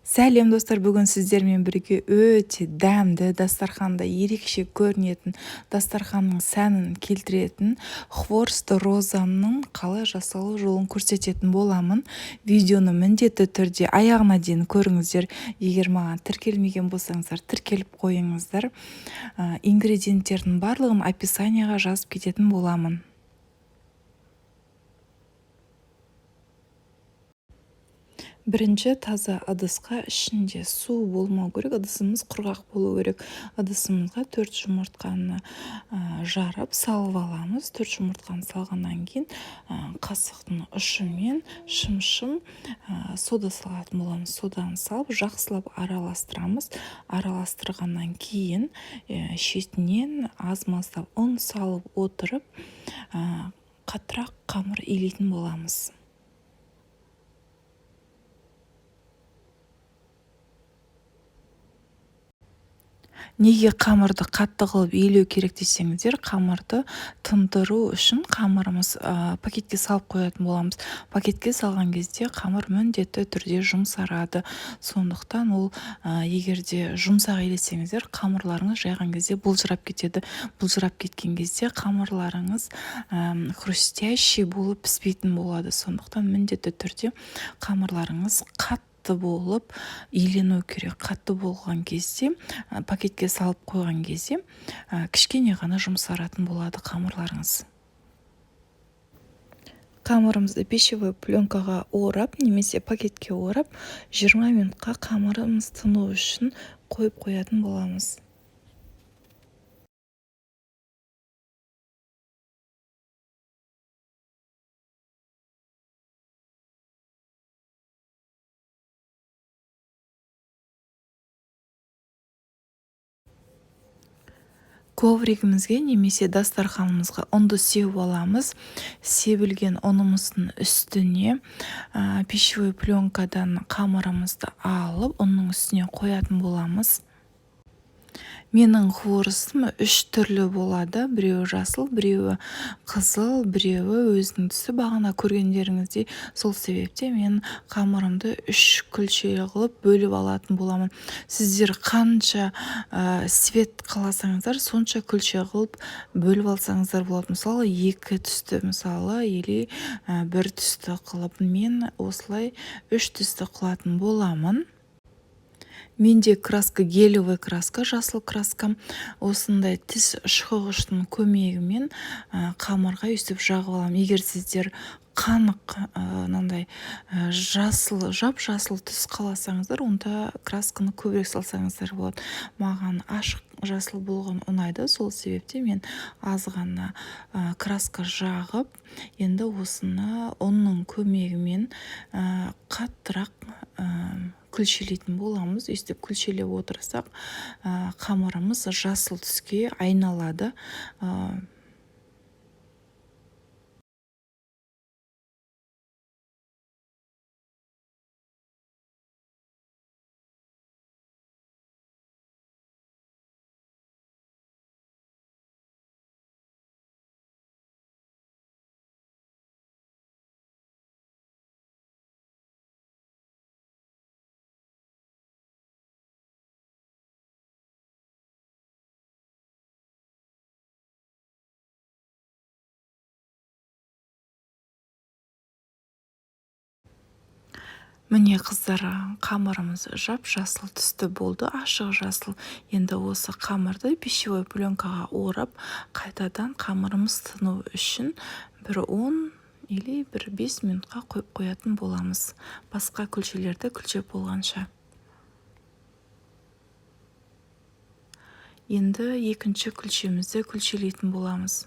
Сәлем достар, бүгін сіздермен бірге өте дәмді дастарханда ерекше көрінетін дастарханның сәнін келтіретін хворст розаның қалай жасалу жолын көрсететін боламын. Видеоны міндетті түрде аяғына дейін көріңіздер. Егер маған тіркелмеген болсаңыздар, тіркеліп қойыңыздар. Ингредиенттердің барлығын описанияға жазып кететін боламын. Бірінші таза ыдысқа ішінде су болмау керек, ыдысымыз құрғақ болу керек. Ыдысымызға 4 жұмыртқаны жарып салып аламыз. 4 жұмыртқаны салғаннан кейін қасықтың ұшымен шым-шым сода салатын боламыз. Соданы салып жақсылап араластырамыз. Араластырғаннан кейін шетінен аз-маздап ұн салып отырып қаттырақ қамыр илейтін боламыз. Неге қамырды қатты қылып илеу керек десеңіздер, қамырды тындыру үшін қамырымыз пакетке салып қоятын боламыз. Пакетке салған кезде қамыр міндетті түрде жұмсарады. Сондықтан ол егерде жұмсақ илесеңіздер, қамырларыңыз жайған кезде бұлжырап кетеді. Бұлжырап кеткен кезде қамырларыңыз хрустящий болып піспейтін болады. Сондықтан міндетті түрде қамырларыңыз қатты болып илену керек. Қатты болған кезде пакетке салып қойған кезде кішкене ғана жұмсаратын болады қамырларыңыз. Қамырымызды пищевой пленкаға орап немесе пакетке орап 20 минутқа қамырымыз тыну үшін қойып қоятын боламыз. Ковригімізге немесе дастарханымызға ұнды сеуіп аламыз. Себілген ұнымыздың үстіне пищевой пленкадан қамырымызды алып, ұнның үстіне қоятын боламыз. Менің хворстым 3 түрлі болады. Біреуі жасыл, біреуі қызыл, біреуі өзінің түсі. Бағана көргендеріңіздей, сол себепте мен қамырымды 3 күлше қылып бөліп алатын боламын. Сіздер қанша свет қаласаңыздар, сонша күлше қылып бөліп алсаңыздар болады. Мысалы 2 түсті, мысалы, или 1 түсті қылып. Мен осылай 3 түсті қылатын боламын. Менде краска гелевый краска, жасыл краскам. Осындай тіс шұқығыштың көмегімен қамырға өстіп жағып аламын. Егер сіздер қанық жап-жасыл түс қаласаңыздар, онда красканы көбірек салсаңыздар болады. Маған ашық жасыл болған ұнайды, сол себепте мен аз ғана краска жағып, енді осыны ұнның көмегімен қаттырақ күлшелейтін боламыз. Өстіп күлшелеп отырсақ, қамырымыз жасыл түске айналады. Міне қыздар, қамырымыз жап-жасыл түсті болды, ашық жасыл. Енді осы қамырды пищевой пленкаға орап, қайтадан қамырымыз тыну үшін бір 10 или бір 5 минутқа қойып қоятын боламыз. Басқа күлшелерді күлшеп болғанша. Енді екінші күлшемізді күлшелейтін боламыз.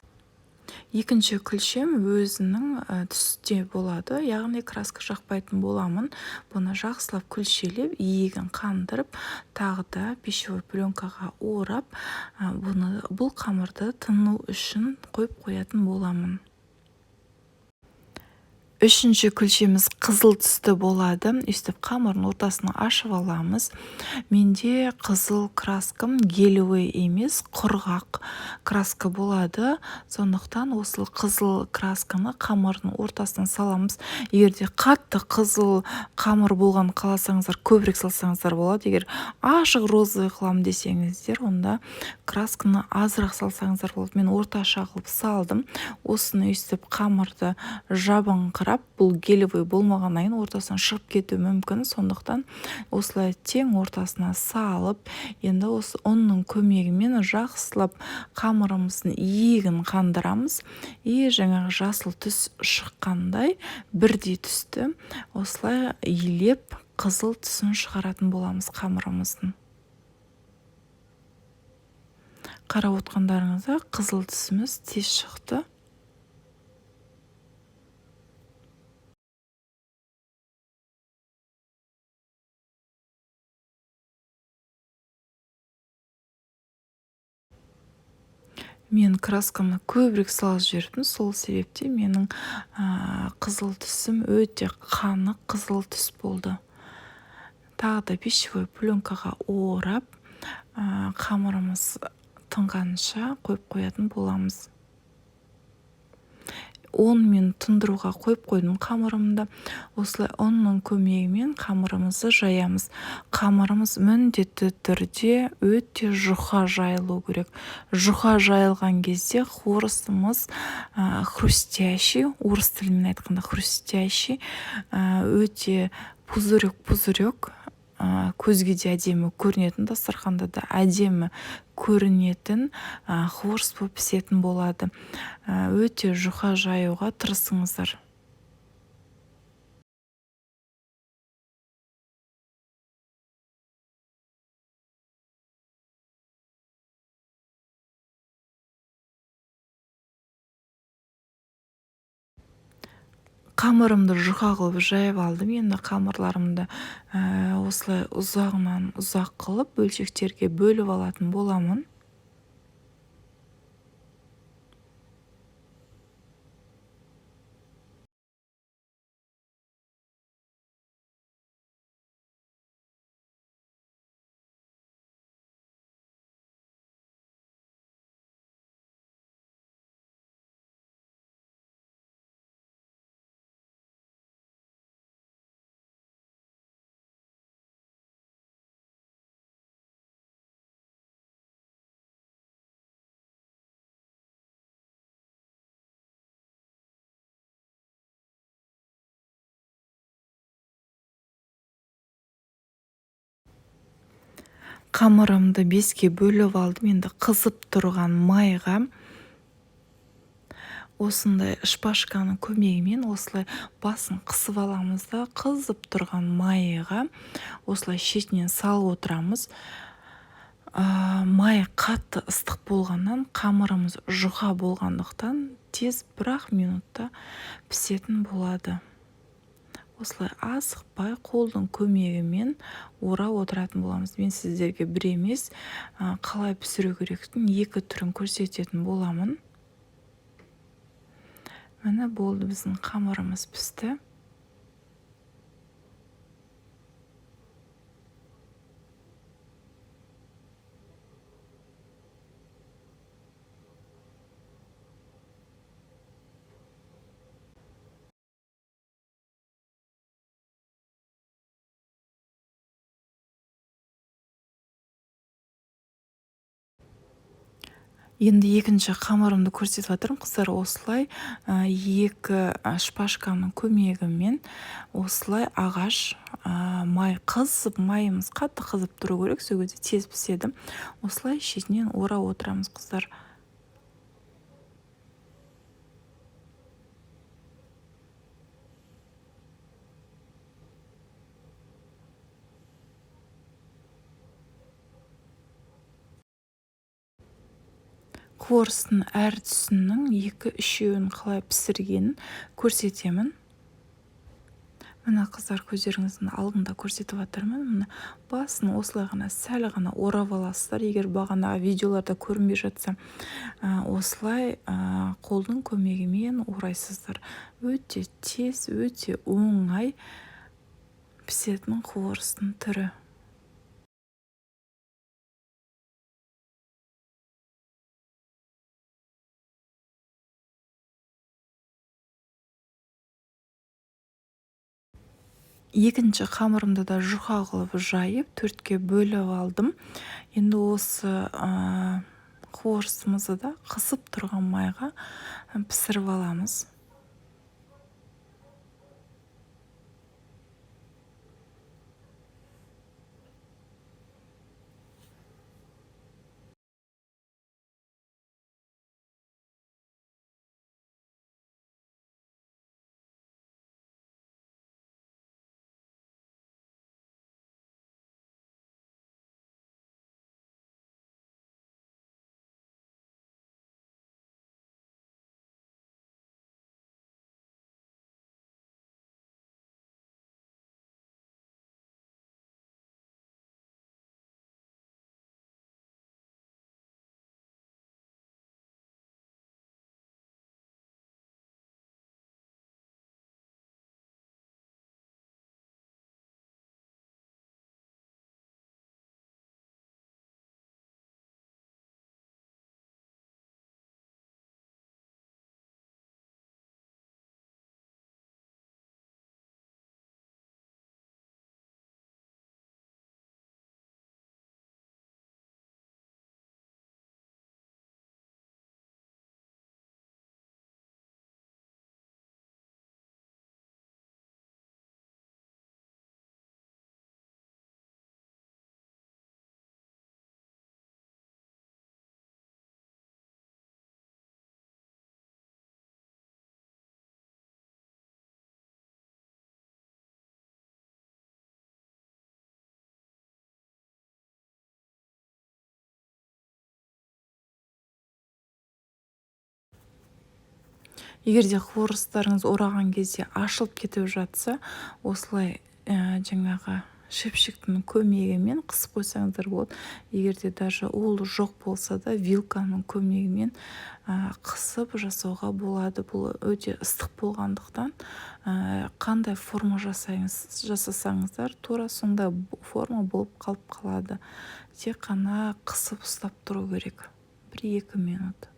Екінші күлшем өзінің түсте болады, яғни краска жақпайтын боламын. Бұны жақсылап күлшелеп, иегін қандырып, тағы да пищевой пленкаға орап, бұл қамырды тыну үшін қойып қоятын боламын. Үшінші күлшеміз қызыл түсті болады. Өстіп қамырдың ортасын ашып аламыз. Менде қызыл краскам гелевый емес, құрғақ краска болады. Сондықтан осы қызыл красканы қамырдың ортасына саламыз. Егерде қатты қызыл қамыр болған қаласаңыздар, көбірек салсаңыздар болады. Егер ашық розовый қылам десеңіздер, онда красканы азырақ салсаңыздар болады. Мен орташа қылып салдым. Осыны өстіп қамырды жабыңқырап, бұл гелевый болмағаннан кейін ортасынан шығып кетуі мүмкін. Сондықтан осылай тең ортасына салып, енді осы ұнның көмегімен жақсылап қамырымыздың иегін қандырамыз. И жаңағы жасыл түс шыққандай бірдей түсті осылай илеп қызыл түсін шығаратын боламыз қамырымыздың. Қарап отқандарыңызда қызыл түсіміз тез шықты. Мен красканы көбірек салып жібердім, сол себепте менің қызыл түсім өте қанық қызыл түс болды. Тағы да пищевой пленкаға орап, қамырымыз тынғанша қойып қоятын боламыз. 10 минут тұндыруға қойып қойдым қамырымды. Осылай ұнның көмегімен қамырымызды жаямыз. Қамырымыз міндетті түрде өте жұқа жайылу керек. Жұқа жайылған кезде хворостымыз хрустящий, орыс тілімен айтқанда хрустящий, өте пузырек, көзге де әдемі көрінетін, дастарханда да әдемі көрінетін хворост болып пісетін болады. Өте жұқа жаюға тырысыңыздар. Қамырымды жұқа қылып жайып алдым. Енді қамырларымды осылай ұзағынан ұзақ қылып бөлшектерге бөліп алатын боламын. Қамырымды 5-ке бөліп алдым. Енді қызып тұрған майға осындай шпажканың көмегімен осылай басын қысып аламыз да, қызып тұрған майға осылай шетінен салып отырамыз. Май қатты ыстық болғаннан, қамырымыз жұқа болғандықтан тез 1-ақ минутта пісетін болады. Осылай асықпай қолдың көмегімен орап отыратын боламыз. Мен сіздерге бір емес, қалай пісіру керектігін 2 түрін көрсететін боламын. Міне болды, біздің қамырымыз пісті. Енді екінші қамырымды көрсетіп жатырмын, қыздар. Осылай 2 шпажканың көмегімен осылай ағаш май қызып, майымыз қатты қызып тұру керек, сол кезде тез піседі. Осылай шетінен орап отырамыз, қыздар. Хворостың әр түсінің 2-3-еуін қалай пісіргенін көрсетемін. мына қыздар, көздеріңіздің алдында көрсетіп жатырмын. Мына басын осылай ғана сәл ғана орап аласыздар. Егер бағанағы видеоларда көрінбей жатса, осылай қолдың көмегімен орайсыздар. Өте тез, өте оңай пісетін қуырыстың түрі. Екінші қамырымды да жұқа қылып жайып, төртке бөліп алдым. Енді осы қуырысымызды да қысып тұрған майға пісіріп аламыз. Егер де қуырыстарыңыз ораған кезде ашылып кетіп жатса, осылай жаңағы шөпшектің көмегімен қысып қойсаңыздар болады. Егер де даже ол жоқ болса да, вилканың көмегімен қысып жасауға болады. Бұл өте ыстық болғандықтан қандай форма жасасаңыздар, тура сондай форма болып қалып қалады. Тек қана қысып ұстап тұру керек. 1-2 минут.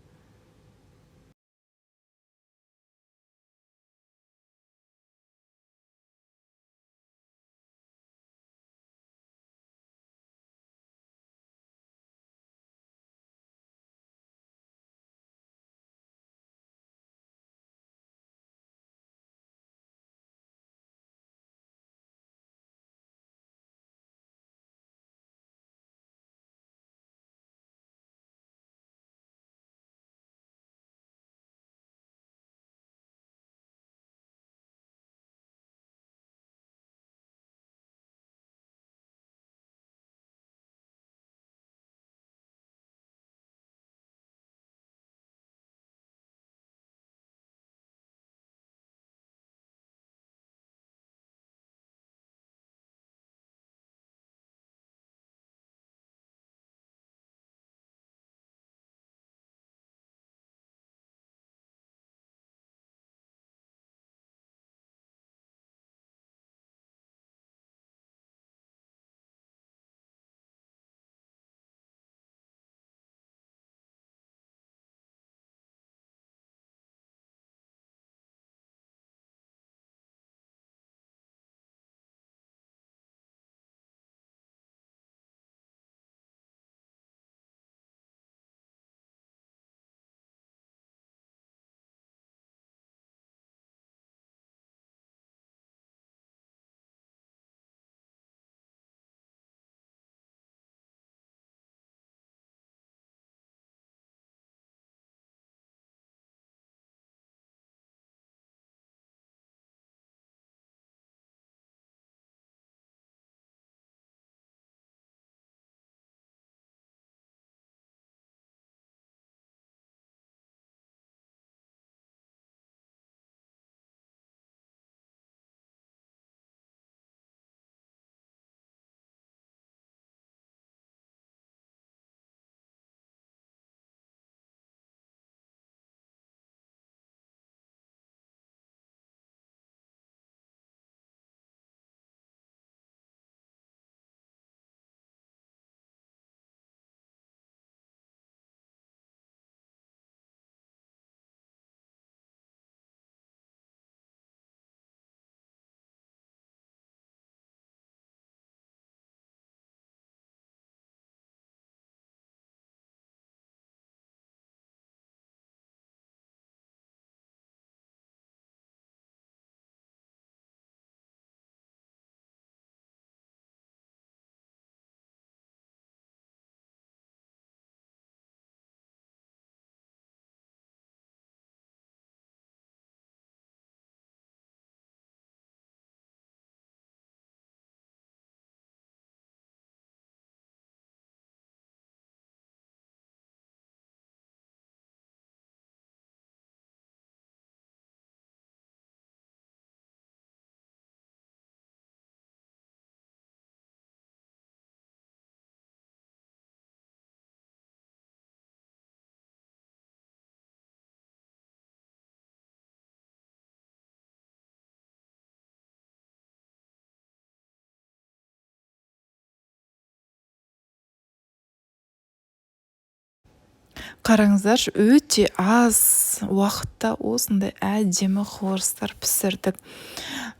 Қараңыздаршы, өте аз уақытта осындай әдемі қуырыстар пісірдік.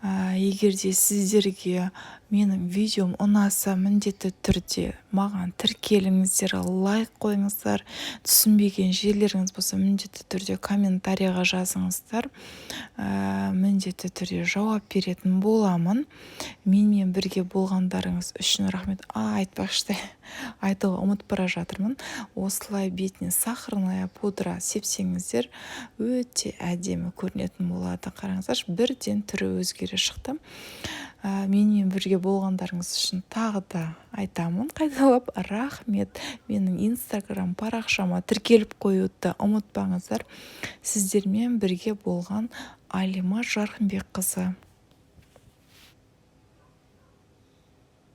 Егер де сіздерге менің видеом ұнаса, міндетті түрде маған тіркеліңіздер, лайк қойыңыздар. Түсінбеген жерлеріңіз болса, міндетті түрде комментарийға жазыңыздар. Міндетті түрде жауап беретін боламын. Менімен бірге болғандарыңыз үшін рахмет. Айтпақшы, айтуға ұмытып бара жатырмын. Осылай бетіне сахарная пудра сепсеңіздер, өте әдемі көрінетін болады. Қараңыздаршы, бірден түрі өзгере шықты. Менімен бірге болғандарыңыз үшін тағы да айтамын, қайталап рахмет. Менің инстаграм парақшама тіркеліп қоюды ұмытпаңыздар. Сіздермен бірге болған Алима Жарқынбекқызы.